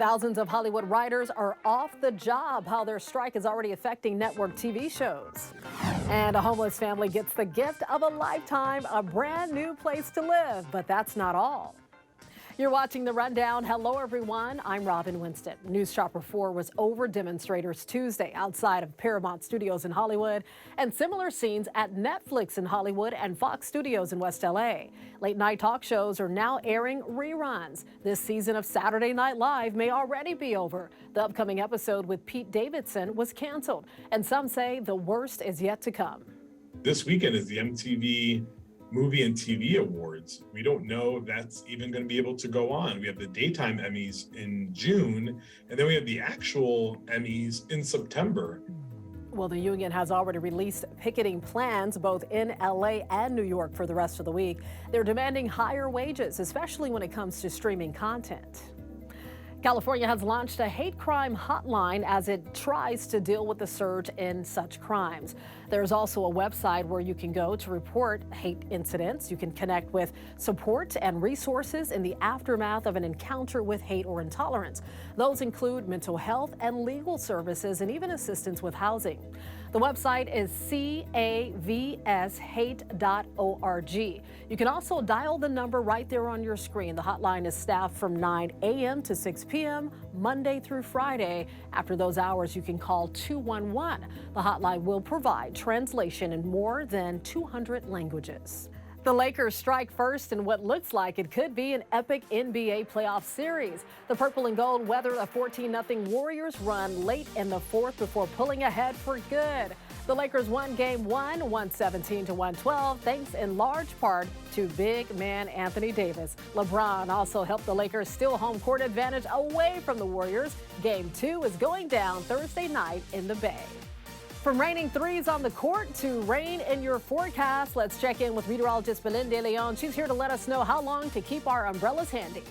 Thousands of Hollywood writers are off the job. How their strike is already affecting network TV shows. And a homeless family gets the gift of a lifetime, a brand new place to live. But that's not all. You're watching The Rundown. Hello, everyone. I'm Robin Winston. News Chopper 4 was over demonstrators Tuesday outside of Paramount Studios in Hollywood, and similar scenes at Netflix in Hollywood and Fox Studios in West LA. Late night talk shows are now airing reruns. This season of Saturday Night Live may already be over. The upcoming episode with Pete Davidson was canceled, and some say the worst is yet to come. This weekend is the MTV Movie and TV Awards. We don't know if that's even going to be able to go on. We have the daytime Emmys in June, and then we have the actual Emmys in September. Well, the union has already released picketing plans both in LA and New York for the rest of the week. They're demanding higher wages, especially when it comes to streaming content. California has launched a hate crime hotline as it tries to deal with the surge in such crimes. There's also a website where you can go to report hate incidents. You can connect with support and resources in the aftermath of an encounter with hate or intolerance. Those include mental health and legal services and even assistance with housing. The website is cavshate.org. You can also dial the number right there on your screen. The hotline is staffed from 9 a.m. to 6 p.m. Monday through Friday. After those hours, you can call 211. The hotline will provide translation in more than 200 languages. The Lakers strike first in what looks like it could be an epic NBA playoff series. The purple and gold weather a 14-0 Warriors run late in the fourth before pulling ahead for good. The Lakers won Game 1, 117-112, thanks in large part to big man Anthony Davis. LeBron also helped the Lakers steal home court advantage away from the Warriors. Game 2 is going down Thursday night in the Bay. From raining threes on the court to rain in your forecast, let's check in with meteorologist Belinda Leon. She's here to let us know how long to keep our umbrellas handy.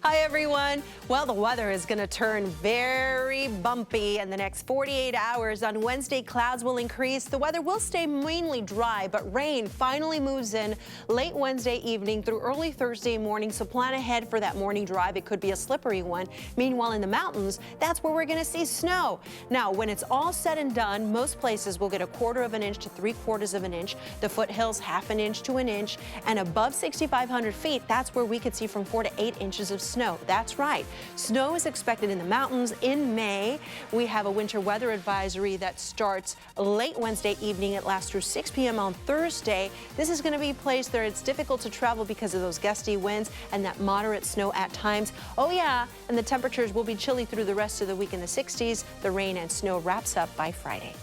Hi, everyone. Well, the weather is going to turn very bumpy in the next 48 hours. On Wednesday, clouds will increase. The weather will stay mainly dry, but rain finally moves in late Wednesday evening through early Thursday morning. So plan ahead for that morning drive. It could be a slippery one. Meanwhile, in the mountains, that's where we're going to see snow. Now, when it's all said and done, most places will get 1/4 of an inch to 3/4 of an inch. The foothills, 1/2 inch to an inch. And above 6,500 feet, that's where we could see from 4 to 8 inches of snow. That's right. Snow is expected in the mountains in May. We have a winter weather advisory that starts late Wednesday evening. It lasts through 6 p.m. on Thursday. This is going to be a place where it's difficult to travel because of those gusty winds and that moderate snow at times. Oh, yeah, and the temperatures will be chilly through the rest of the week in the 60s. The rain and snow wraps up by Friday.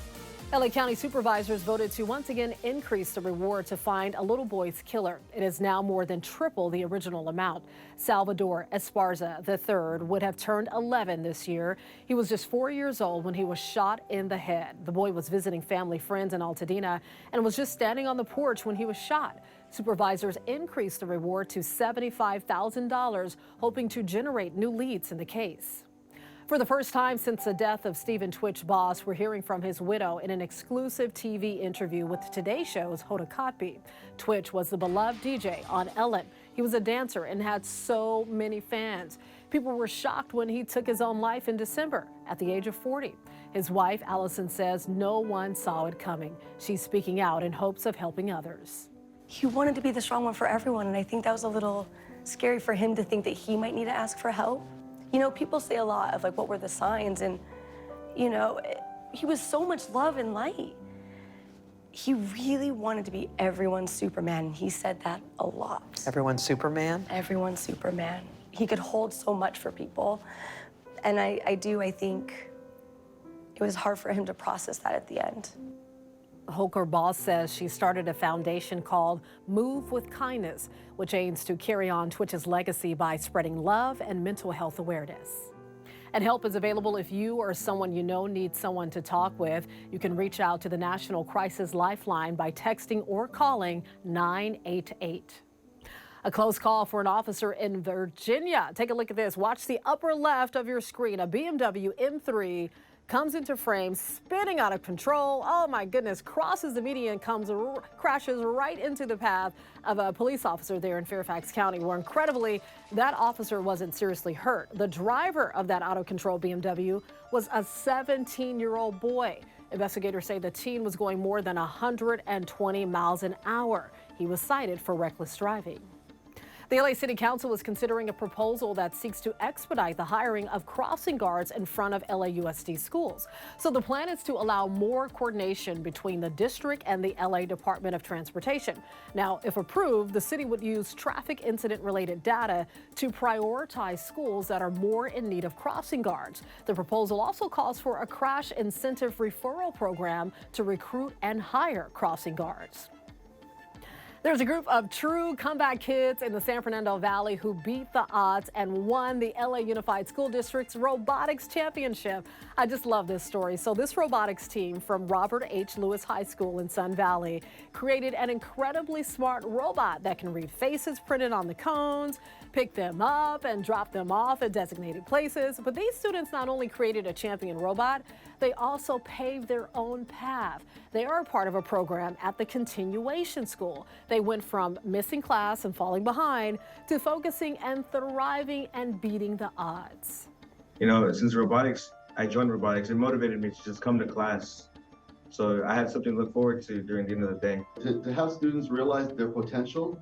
LA County supervisors voted to once again increase the reward to find a little boy's killer. It is now more than triple the original amount. Salvador Esparza III would have turned 11 this year. He was just 4 years old when he was shot in the head. The boy was visiting family friends in Altadena and was just standing on the porch when he was shot. Supervisors increased the reward to $75,000, hoping to generate new leads in the case. For the first time since the death of Stephen Twitch Boss, we're hearing from his widow in an exclusive TV interview with Today Show's Hoda Kotb. Twitch was the beloved DJ on Ellen. He was a dancer and had so many fans. People were shocked when he took his own life in December at the age of 40. His wife, Allison, says no one saw it coming. She's speaking out in hopes of helping others. He wanted to be the strong one for everyone, and I think that was a little scary for him to think that he might need to ask for help. You know, people say a lot of like, what were the signs? And, you know, he was so much love and light. He really wanted to be everyone's Superman. He said that a lot. Everyone's Superman? Everyone's Superman. He could hold so much for people. And I think it was hard for him to process that at the end. Holker Boss says she started a foundation called Move with Kindness, which aims to carry on Twitch's legacy by spreading love and mental health awareness. And help is available if you or someone you know needs someone to talk with. You can reach out to the National Crisis Lifeline by texting or calling 988. A close call for an officer in Virginia. Take a look at this. Watch the upper left of your screen. A BMW M3 comes into frame, spinning out of control. Oh my goodness, crosses the median, crashes right into the path of a police officer there in Fairfax County, where incredibly, that officer wasn't seriously hurt. The driver of that out-of-control BMW was a 17-year-old boy. Investigators say the teen was going more than 120 miles an hour. He was cited for reckless driving. The LA City Council is considering a proposal that seeks to expedite the hiring of crossing guards in front of LAUSD schools. So the plan is to allow more coordination between the district and the LA Department of Transportation. Now, if approved, the city would use traffic incident-related data to prioritize schools that are more in need of crossing guards. The proposal also calls for a crash incentive referral program to recruit and hire crossing guards. There's a group of true comeback kids in the San Fernando Valley who beat the odds and won the LA Unified School District's Robotics Championship. I just love this story. So this robotics team from Robert H. Lewis High School in Sun Valley created an incredibly smart robot that can read faces printed on the cones, pick them up and drop them off at designated places. But these students not only created a champion robot, they also paved their own path. They are a part of a program at the Continuation School. They went from missing class and falling behind to focusing and thriving and beating the odds. You know, since I joined robotics, it motivated me to just come to class. So I had something to look forward to during the end of the day. To have students realize their potential,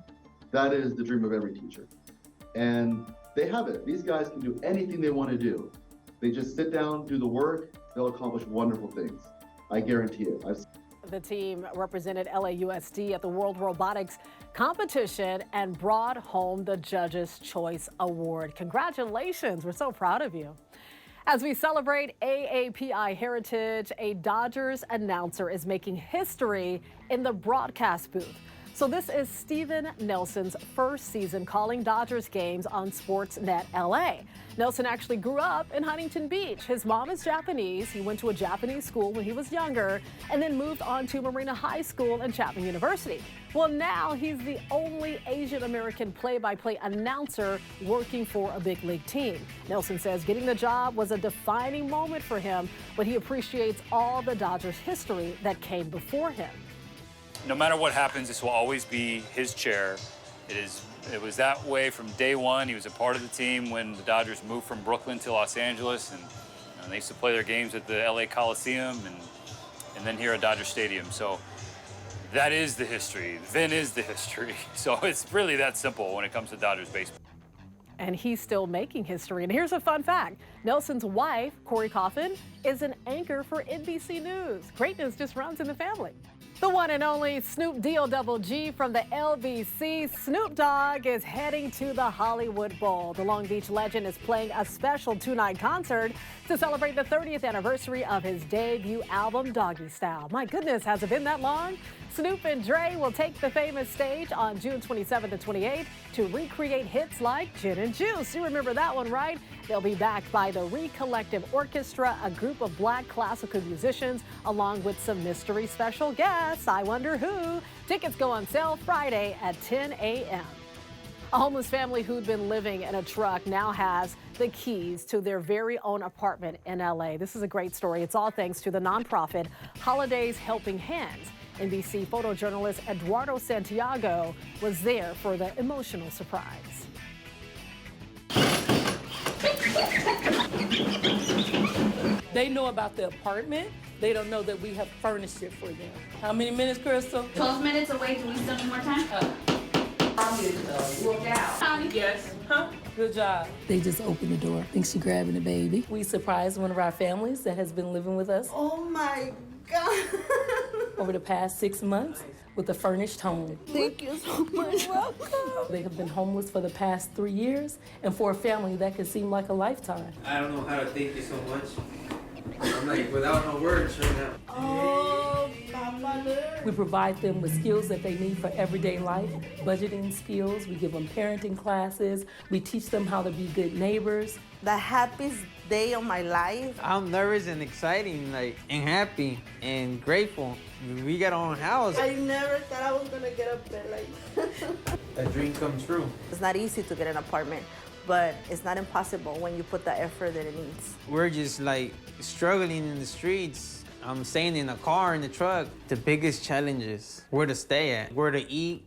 that is the dream of every teacher. And they have it. These guys can do anything they want to do. They just sit down, do the work, they'll accomplish wonderful things. I guarantee it. The team represented LAUSD at the World Robotics Competition and brought home the Judges' Choice Award. Congratulations, we're so proud of you. As we celebrate AAPI heritage, a Dodgers announcer is making history in the broadcast booth. So this is Steven Nelson's first season calling Dodgers games on Sportsnet LA. Nelson actually grew up in Huntington Beach. His mom is Japanese. He went to a Japanese school when he was younger and then moved on to Marina High School and Chapman University. Well, now he's the only Asian American play-by-play announcer working for a big league team. Nelson says getting the job was a defining moment for him, but he appreciates all the Dodgers history that came before him. No matter what happens, this will always be his chair. It was that way from day one. He was a part of the team when the Dodgers moved from Brooklyn to Los Angeles, and they used to play their games at the LA Coliseum and then here at Dodger Stadium. So that is the history. Vin is the history. So it's really that simple when it comes to Dodgers baseball. And he's still making history. And here's a fun fact. Nelson's wife, Corey Coffin, is an anchor for NBC News. Greatness just runs in the family. The one and only Snoop D-O-double-G from the LBC, Snoop Dogg, is heading to the Hollywood Bowl. The Long Beach legend is playing a special two-night concert to celebrate the 30th anniversary of his debut album, Doggy Style. My goodness, has it been that long? Snoop and Dre will take the famous stage on June 27th and 28th to recreate hits like Gin and Juice. You remember that one, right? They'll be backed by the Recollective Orchestra, a group of Black classical musicians, along with some mystery special guests. I wonder who. Tickets go on sale Friday at 10 a.m. A homeless family who'd been living in a truck now has the keys to their very own apartment in LA. This is a great story. It's all thanks to the nonprofit Holidays Helping Hands. NBC photojournalist Eduardo Santiago was there for the emotional surprise. They know about the apartment. They don't know that we have furnished it for them. How many minutes, Crystal? 12 minutes away. Do we still need more time? Work out. Yes. Huh? Good job. They just opened the door. I think she grabbing the baby. We surprised one of our families that has been living with us. Oh my God. Over the past 6 months with a furnished home. Thank you so much. You're welcome. They have been homeless for the past 3 years, and for a family that can seem like a lifetime. I don't know how to thank you so much. I'm like without no words right now. Oh, Papa. We provide them with skills that they need for everyday life, budgeting skills. We give them parenting classes. We teach them how to be good neighbors. The happiest day of my life. I'm nervous and exciting, and happy and grateful. We got our own house. I never thought I was gonna get up there like A dream come true. It's not easy to get an apartment, but it's not impossible when you put the effort that it needs. We're just like struggling in the streets. I'm staying in the car, in the truck. The biggest challenge is where to stay at, where to eat.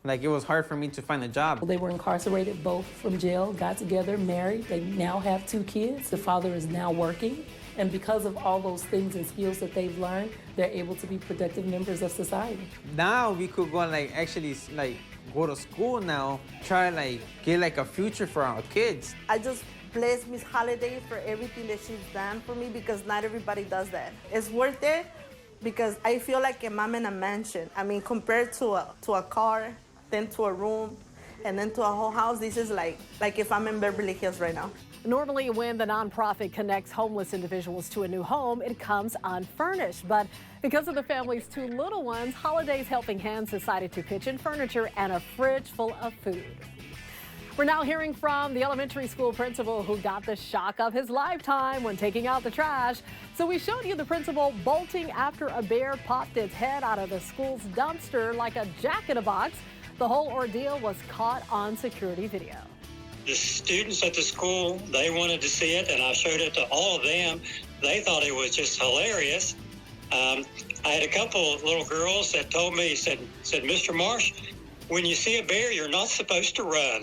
Like, it was hard for me to find a job. They were incarcerated both from jail, got together, married. They now have 2 kids. The father is now working. And because of all those things and skills that they've learned, they're able to be productive members of society. Now we could go and like actually like go to school now, try like get like a future for our kids. I just bless Miss Holiday for everything that she's done for me because not everybody does that. It's worth it because I feel like I'm in a mansion. I mean, compared to a car, then to a room, and then to a whole house, this is like if I'm in Beverly Hills right now. Normally, when the nonprofit connects homeless individuals to a new home, it comes unfurnished. But because of the family's 2 little ones, Holiday's Helping Hands decided to pitch in furniture and a fridge full of food. We're now hearing from the elementary school principal who got the shock of his lifetime when taking out the trash. So we showed you the principal bolting after a bear popped its head out of the school's dumpster like a jack-in-a-box. The whole ordeal was caught on security video. The students at the school, they wanted to see it, and I showed it to all of them. They thought it was just hilarious. I had a couple of little girls that told me, said, Mr. Marsh, when you see a bear, you're not supposed to run.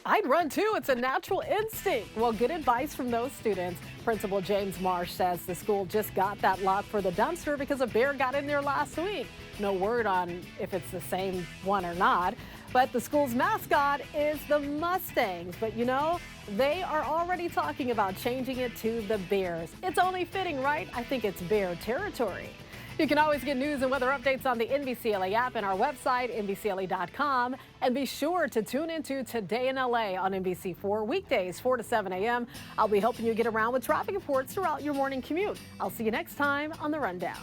I'd run too. It's a natural instinct. Well, good advice from those students. Principal James Marsh says the school just got that lock for the dumpster because a bear got in there last week. No word on if it's the same one or not. But the school's mascot is the Mustangs. But you know, they are already talking about changing it to the Bears. It's only fitting, right? I think it's bear territory. You can always get news and weather updates on the NBCLA app and our website, NBCLA.com. And be sure to tune into Today in LA on NBC4 weekdays, 4 to 7 a.m. I'll be helping you get around with traffic reports throughout your morning commute. I'll see you next time on The Rundown.